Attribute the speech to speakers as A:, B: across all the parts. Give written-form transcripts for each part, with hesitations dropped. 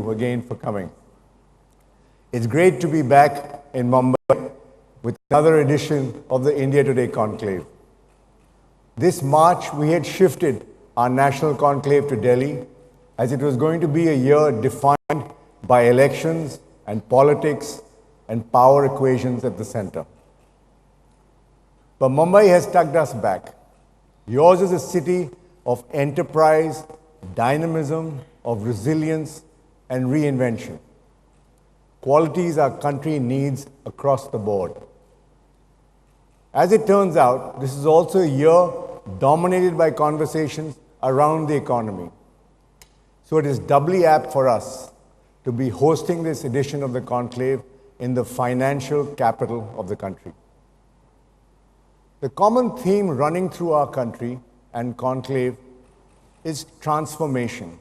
A: you again for coming. It's great to be back in Mumbai with another edition of the India Today Conclave. This March, we had shifted our national conclave to Delhi as it was going to be a year defined by elections and politics and power equations at the center. But Mumbai has tugged us back. Yours is a city of enterprise, dynamism, of resilience and reinvention. Qualities our country needs across the board. As it turns out, this is also a year dominated by conversations around the economy. So it is doubly apt for us to be hosting this edition of the conclave in the financial capital of the country. The common theme running through our country and conclave is transformation.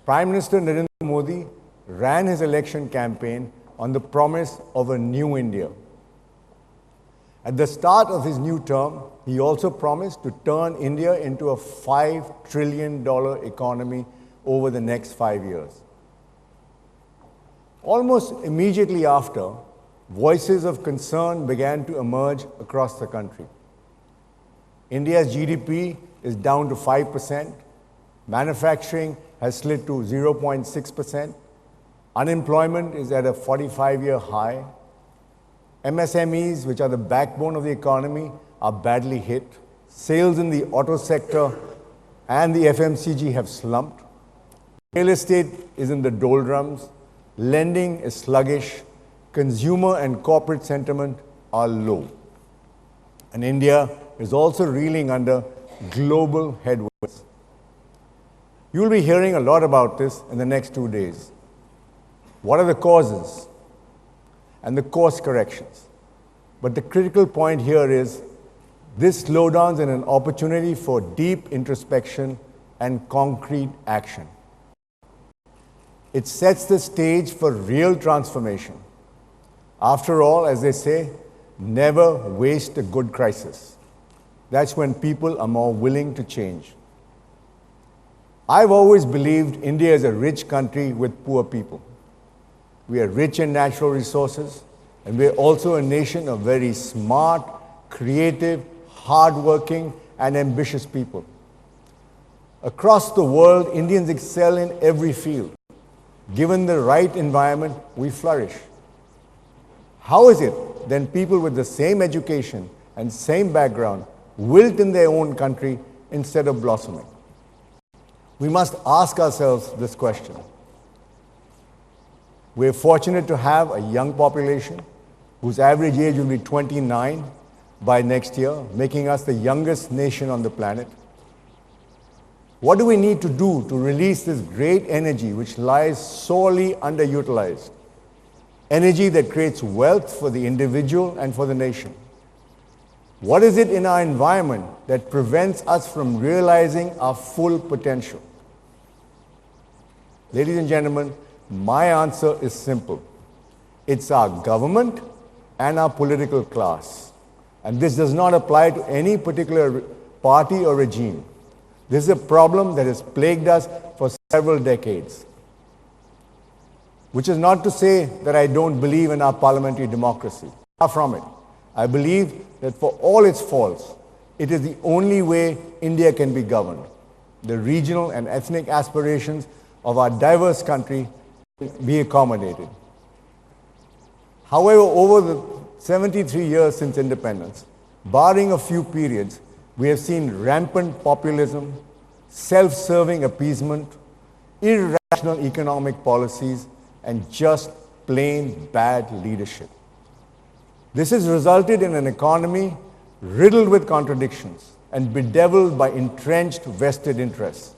A: Prime Minister Narendra Modi ran his election campaign on the promise of a new India. At the start of his new term, he also promised to turn India into a $5 trillion economy over the next 5 years. Almost immediately after, voices of concern began to emerge across the country. India's GDP is down to 5%. Manufacturing has slid to 0.6%. Unemployment is at a 45-year high. MSMEs, which are the backbone of the economy, are badly hit. Sales in the auto sector and the FMCG have slumped. Real estate is in the doldrums. Lending is sluggish. Consumer and corporate sentiment are low. And India is also reeling under global headwinds. You will be hearing a lot about this in the next 2 days. What are the causes and the course corrections? But the critical point here is this slowdown is an opportunity for deep introspection and concrete action. It sets the stage for real transformation. After all, as they say, never waste a good crisis. That's when people are more willing to change. I've always believed India is a rich country with poor people. We are rich in natural resources, and we are also a nation of very smart, creative, hardworking, and ambitious people. Across the world, Indians excel in every field. Given the right environment, we flourish. How is it then people with the same education and same background wilt in their own country instead of blossoming? We must ask ourselves this question. We are fortunate to have a young population whose average age will be 29 by next year, making us the youngest nation on the planet. What do we need to do to release this great energy which lies sorely underutilized? Energy that creates wealth for the individual and for the nation. What is it in our environment that prevents us from realizing our full potential? Ladies and gentlemen, my answer is simple. It's our government and our political class. And this does not apply to any particular party or regime. This is a problem that has plagued us for several decades. Which is not to say that I don't believe in our parliamentary democracy. Far from it. I believe that for all its faults, it is the only way India can be governed. The regional and ethnic aspirations of our diverse country be accommodated. However, over the 73 years since independence, barring a few periods, we have seen rampant populism, self-serving appeasement, irrational economic policies, and just plain bad leadership. This has resulted in an economy riddled with contradictions and bedeviled by entrenched vested interests.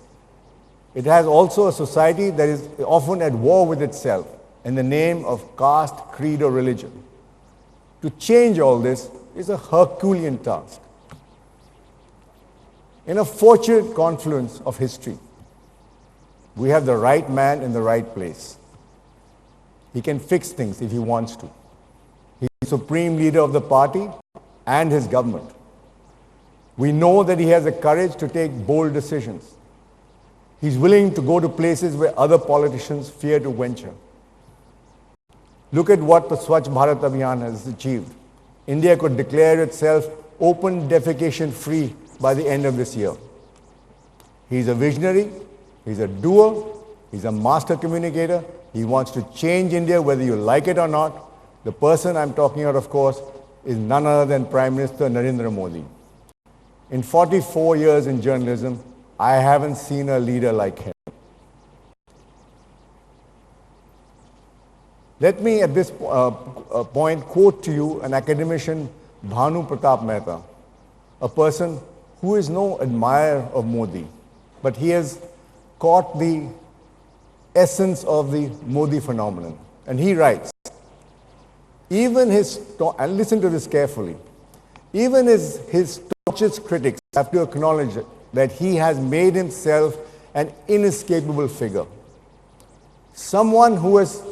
A: It has also a society that is often at war with itself in the name of caste, creed, or religion. To change all this is a Herculean task. In a fortunate confluence of history, we have the right man in the right place. He can fix things if he wants to. He is the supreme leader of the party and his government. We know that he has the courage to take bold decisions. He's willing to go to places where other politicians fear to venture. Look at what the Swachh Bharat Abhiyan has achieved. India could declare itself open defecation free by the end of this year. He's a visionary, he's a doer, he's a master communicator. He wants to change India whether you like it or not. The person I'm talking about, of course, is none other than Prime Minister Narendra Modi. In 44 years in journalism, I haven't seen a leader like him. Let me at this point quote to you an academician, Bhanu Pratap Mehta, a person who is no admirer of Modi, but he has caught the essence of the Modi phenomenon. And he writes, even his, and listen to this carefully, even his staunchest critics have to acknowledge that he has made himself an inescapable figure. Someone who has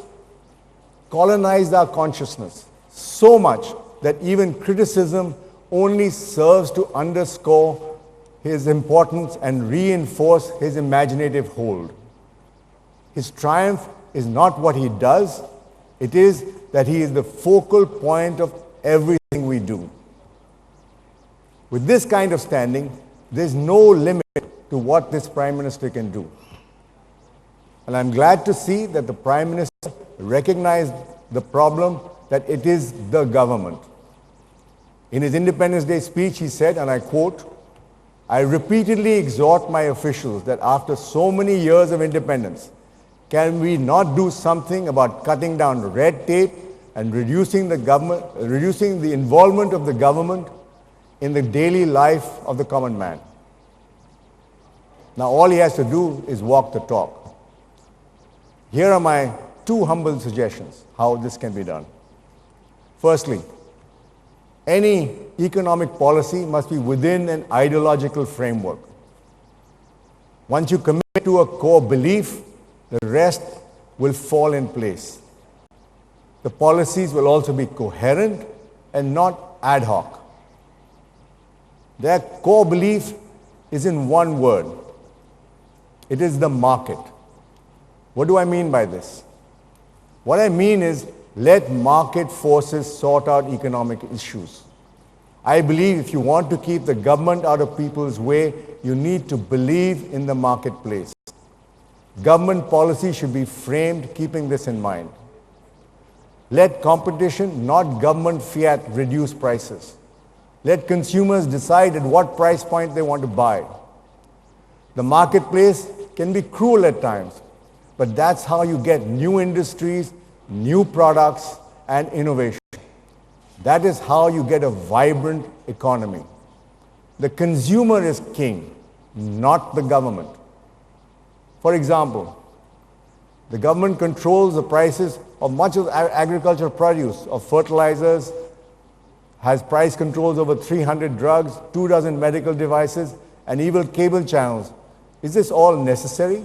A: colonized our consciousness so much that even criticism only serves to underscore his importance and reinforce his imaginative hold. His triumph is not what he does, it is that he is the focal point of everything we do. With this kind of standing, there's no limit to what this Prime Minister can do. And I'm glad to see that the Prime Minister recognized the problem that it is the government. In his Independence Day speech, he said, and I quote, "I repeatedly exhort my officials that after so many years of independence, can we not do something about cutting down red tape and reducing the involvement of the government in the daily life of the common man?" Now all he has to do is walk the talk. Here are my two humble suggestions how this can be done. Firstly, any economic policy must be within an ideological framework. Once you commit to a core belief, the rest will fall in place. The policies will also be coherent and not ad hoc. Their core belief is in one word. It is the market. What do I mean by this? What I mean is, let market forces sort out economic issues. I believe if you want to keep the government out of people's way, you need to believe in the marketplace. Government policy should be framed keeping this in mind. Let competition, not government fiat, reduce prices. Let consumers decide at what price point they want to buy. The marketplace can be cruel at times, but that's how you get new industries, new products, and innovation. That is how you get a vibrant economy. The consumer is king, not the government. For example, the government controls the prices of much of agricultural produce, of fertilizers, has price controls over 300 drugs, 24 medical devices, and even cable channels. Is this all necessary?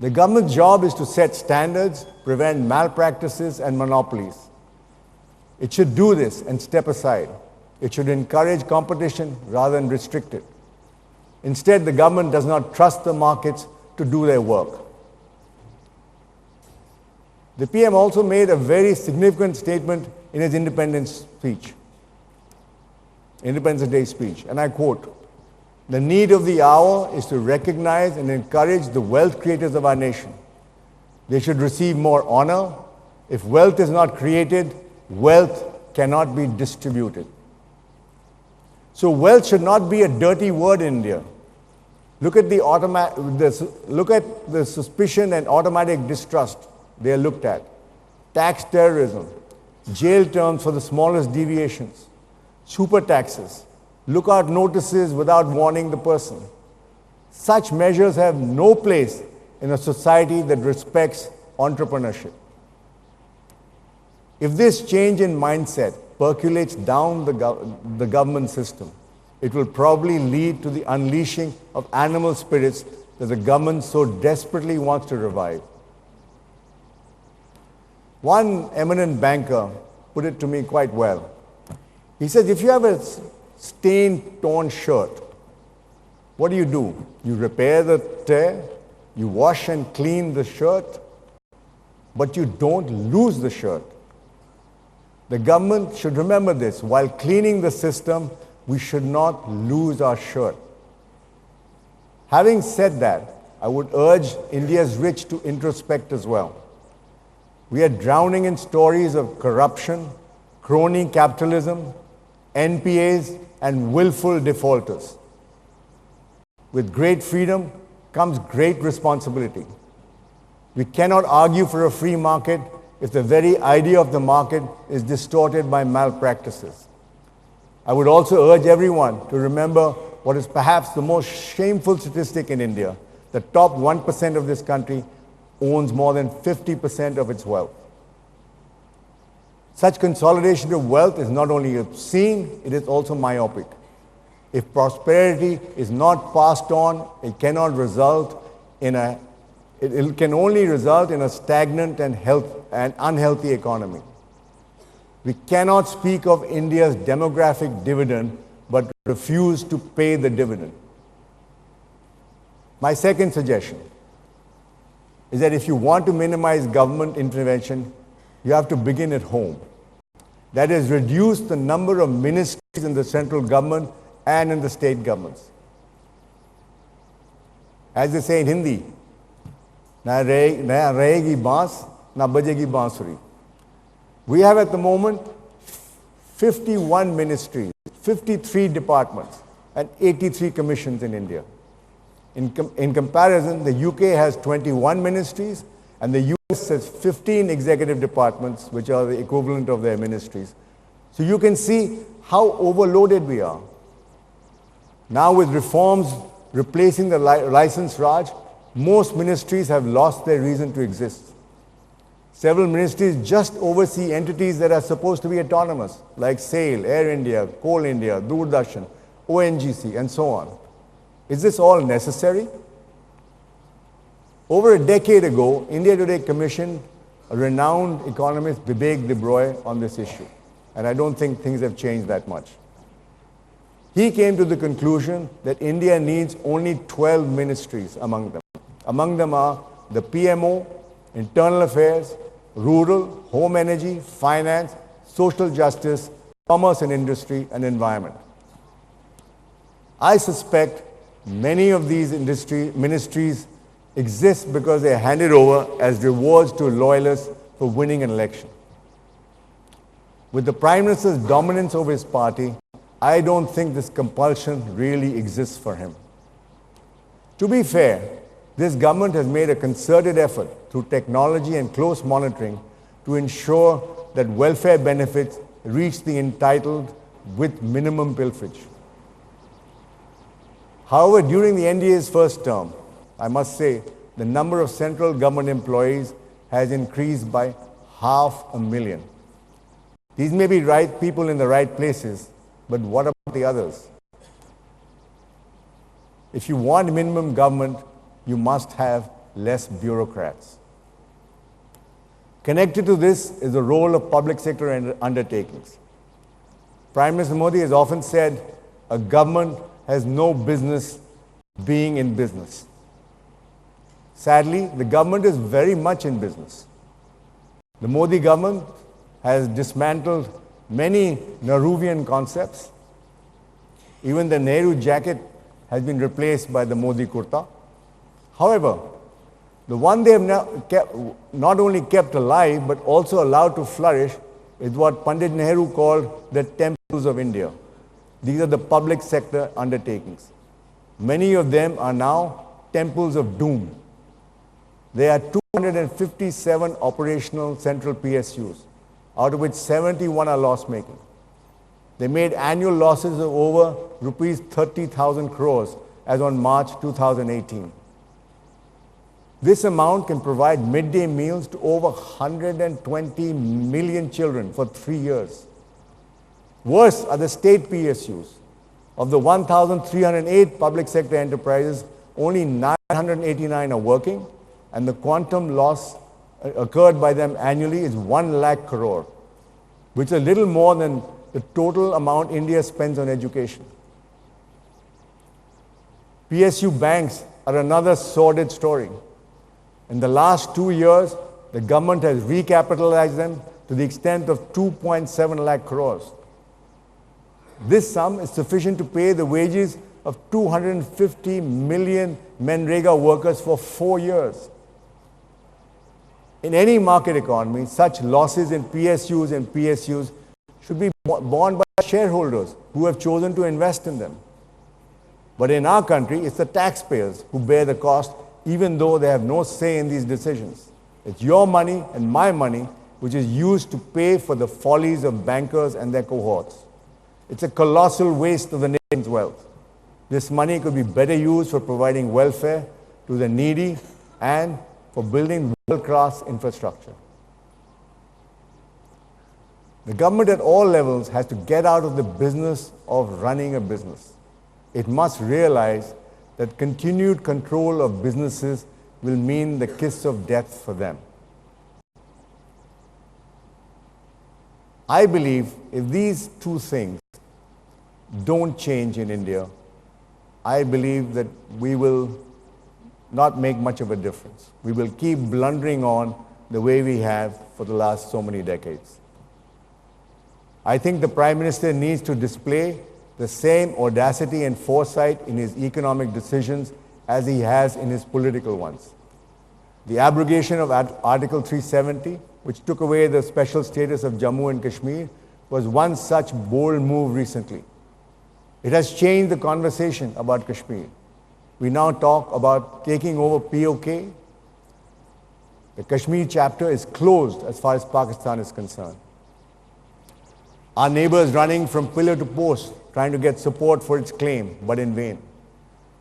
A: The government's job is to set standards, prevent malpractices and monopolies. It should do this and step aside. It should encourage competition rather than restrict it. Instead, the government does not trust the markets to do their work. The PM also made a very significant statement in his Independence Day speech, and I quote, "The need of the hour is to recognize and encourage the wealth creators of our nation. They should receive more honor. If wealth is not created, wealth cannot be distributed." So wealth should not be a dirty word in India. Look at the suspicion and automatic distrust they are looked at. Tax terrorism, jail terms for the smallest deviations, super taxes, lookout notices without warning the person. Such measures have no place in a society that respects entrepreneurship. If this change in mindset percolates down the government system, it will probably lead to the unleashing of animal spirits that the government so desperately wants to revive. One eminent banker put it to me quite well. He said, if you have a stained, torn shirt, What do? You repair the tear, you wash and clean the shirt, but you don't lose the shirt. The government should remember this. While cleaning the system, we should not lose our shirt. Having said that, I would urge India's rich to introspect as well. We are drowning in stories of corruption, crony capitalism, NPAs, and willful defaulters. With great freedom comes great responsibility. We cannot argue for a free market if the very idea of the market is distorted by malpractices. I would also urge everyone to remember what is perhaps the most shameful statistic in India. The top 1% of this country owns more than 50% of its wealth. Such consolidation of wealth is not only obscene, it is also myopic. If prosperity is not passed on, it can only result in a stagnant and unhealthy economy. We cannot speak of India's demographic dividend but refuse to pay the dividend. My second suggestion is that if you want to minimize government intervention, you have to begin at home. That is, reduce the number of ministries in the central government and in the state governments. As they say in Hindi, na rahegi baans, na bajegi bansuri. We have at the moment 51 ministries, 53 departments, and 83 commissions in India. In comparison, the UK has 21 ministries, and the US has 15 executive departments, which are the equivalent of their ministries. So you can see how overloaded we are. Now with reforms replacing the license Raj, most ministries have lost their reason to exist. Several ministries just oversee entities that are supposed to be autonomous, like SAIL, Air India, Coal India, Doordarshan, ONGC, and so on. Is this all necessary? Over a decade ago, India Today commissioned a renowned economist, Vivek Debroy, on this issue. And I don't think things have changed that much. He came to the conclusion that India needs only 12 ministries among them. Among them are the PMO, Internal Affairs, Rural, Home Energy, Finance, Social Justice, Commerce and Industry, and Environment. I suspect many of these ministries exist because they are handed over as rewards to loyalists for winning an election. With the Prime Minister's dominance over his party, I don't think this compulsion really exists for him. To be fair, this government has made a concerted effort through technology and close monitoring to ensure that welfare benefits reach the entitled with minimum pilferage. However, during the NDA's first term, I must say, the number of central government employees has increased by 500,000. These may be right people in the right places, but what about the others? If you want minimum government, you must have less bureaucrats. Connected to this is the role of public sector undertakings. Prime Minister Modi has often said, a government has no business being in business. Sadly, the government is very much in business. The Modi government has dismantled many Nehruvian concepts. Even the Nehru jacket has been replaced by the Modi kurta. However, the one they have not only kept alive but also allowed to flourish is what Pandit Nehru called the temples of India. These are the public sector undertakings. Many of them are now temples of doom. There are 257 operational central PSUs, out of which 71 are loss-making. They made annual losses of over rupees 30,000 crores as on March 2018. This amount can provide midday meals to over 120 million children for 3 years. Worse are the state PSUs. Of the 1,308 public sector enterprises, only 989 are working, and the quantum loss occurred by them annually is 1 lakh crore, which is a little more than the total amount India spends on education. PSU banks are another sordid story. In the last 2 years, the government has recapitalized them to the extent of 2.7 lakh crores. This sum is sufficient to pay the wages of 250 million Manrega workers for 4 years. In any market economy, such losses in PSUs and PSUs should be borne by shareholders who have chosen to invest in them. But in our country, it's the taxpayers who bear the cost, even though they have no say in these decisions. It's your money and my money which is used to pay for the follies of bankers and their cohorts. It's a colossal waste of the nation's wealth. This money could be better used for providing welfare to the needy and for building world-class infrastructure. The government at all levels has to get out of the business of running a business. It must realize that continued control of businesses will mean the kiss of death for them. I believe if these two things don't change in India, I believe that we will not make much of a difference. We will keep blundering on the way we have for the last so many decades. I think the Prime Minister needs to display the same audacity and foresight in his economic decisions as he has in his political ones. The abrogation of Article 370, which took away the special status of Jammu and Kashmir, was one such bold move recently. It has changed the conversation about Kashmir. We now talk about taking over POK. The Kashmir chapter is closed as far as Pakistan is concerned. Our neighbor is running from pillar to post, trying to get support for its claim, but in vain.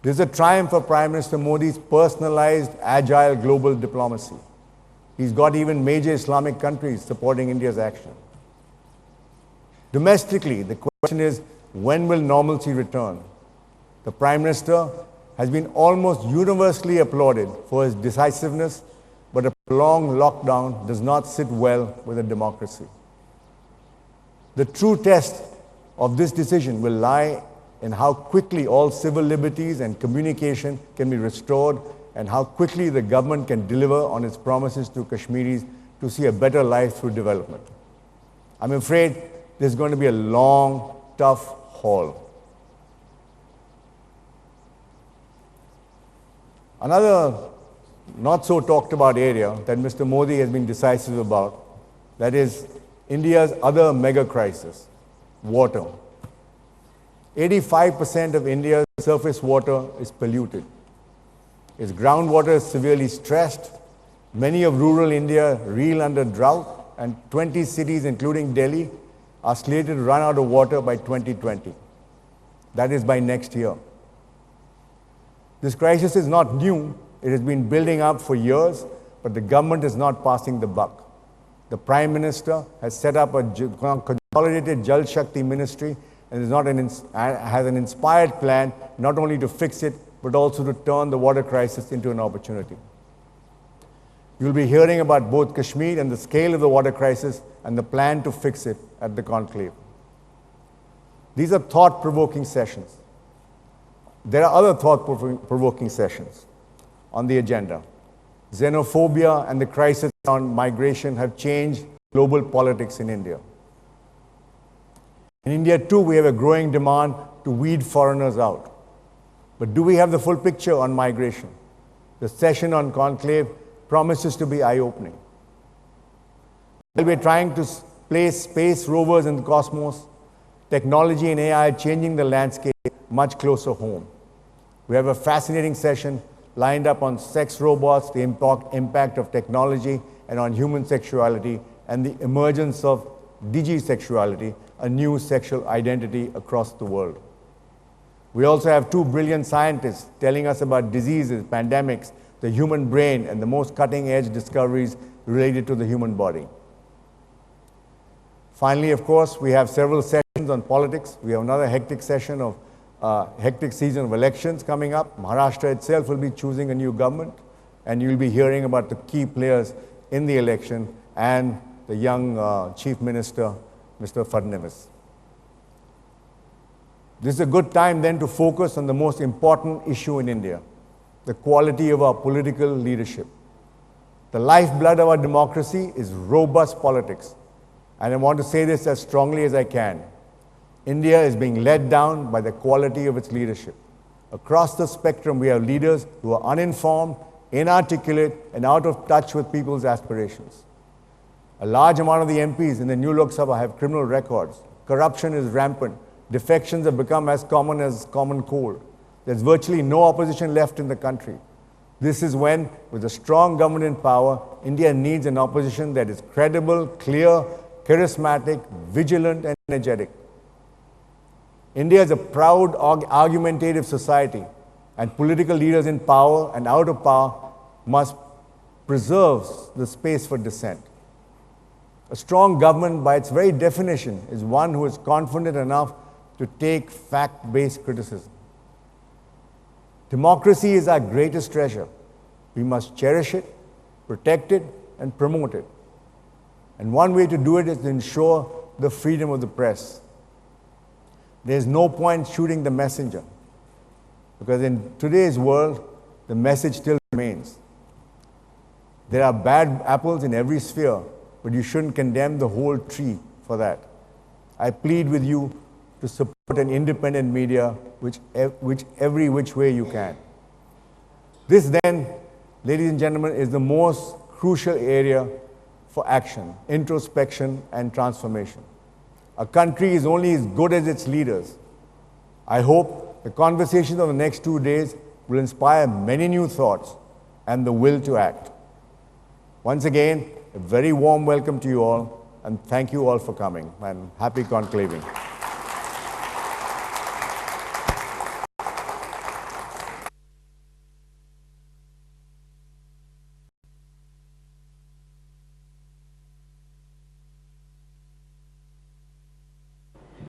A: This is a triumph for Prime Minister Modi's personalized, agile global diplomacy. He's got even major Islamic countries supporting India's action. Domestically, the question is, when will normalcy return? The Prime Minister has been almost universally applauded for his decisiveness, but a prolonged lockdown does not sit well with a democracy. The true test of this decision will lie in how quickly all civil liberties and communication can be restored and how quickly the government can deliver on its promises to Kashmiris to see a better life through development. I'm afraid this is going to be a long, tough haul. Another not so talked about area that Mr. Modi has been decisive about, that is India's other mega crisis, water. 85% of India's surface water is polluted. Its groundwater is severely stressed. Many of rural India reel under drought, and 20 cities, including Delhi, are slated to run out of water by 2020. That is by next year. This crisis is not new. It has been building up for years, but the government is not passing the buck. The Prime Minister has set up a consolidated Jal Shakti ministry and has an inspired plan not only to fix it, but also to turn the water crisis into an opportunity. You'll be hearing about both Kashmir and the scale of the water crisis and the plan to fix it at the Conclave. These are thought-provoking sessions. There are other thought-provoking sessions on the agenda. Xenophobia and the crisis on migration have changed global politics in India. In India, too, we have a growing demand to weed foreigners out. But do we have the full picture on migration? The session on Conclave promises to be eye-opening. While we're trying to place space rovers in the cosmos, technology and AI are changing the landscape much closer home. We have a fascinating session lined up on sex robots, the impact of technology and on human sexuality, and the emergence of digisexuality, a new sexual identity across the world. We also have two brilliant scientists telling us about diseases, pandemics, the human brain, and the most cutting-edge discoveries related to the human body. Finally, of course, we have several sessions on politics. We have another hectic season of elections coming up. Maharashtra itself will be choosing a new government, and you'll be hearing about the key players in the election and the young Chief Minister, Mr. Fadnavis. This is a good time then to focus on the most important issue in India, the quality of our political leadership. The lifeblood of our democracy is robust politics. And I want to say this as strongly as I can. India is being led down by the quality of its leadership. Across the spectrum, we have leaders who are uninformed, inarticulate, and out of touch with people's aspirations. A large amount of the MPs in the new Lok Sabha have criminal records. Corruption is rampant. Defections have become as common as common cold. There's virtually no opposition left in the country. This is when, with a strong government in power, India needs an opposition that is credible, clear, charismatic, vigilant, and energetic. India is a proud, argumentative society, and political leaders in power and out of power must preserve the space for dissent. A strong government, by its very definition, is one who is confident enough to take fact-based criticism. Democracy is our greatest treasure. We must cherish it, protect it, and promote it. And one way to do it is to ensure the freedom of the press. There's no point shooting the messenger, because in today's world, the message still remains. There are bad apples in every sphere, but you shouldn't condemn the whole tree for that. I plead with you to support an independent media which every which way you can. This then, ladies and gentlemen, is the most crucial area for action, introspection, and transformation. A country is only as good as its leaders. I hope the conversations of the next 2 days will inspire many new thoughts and the will to act. Once again, a very warm welcome to you all, and thank you all for coming, and happy conclaving.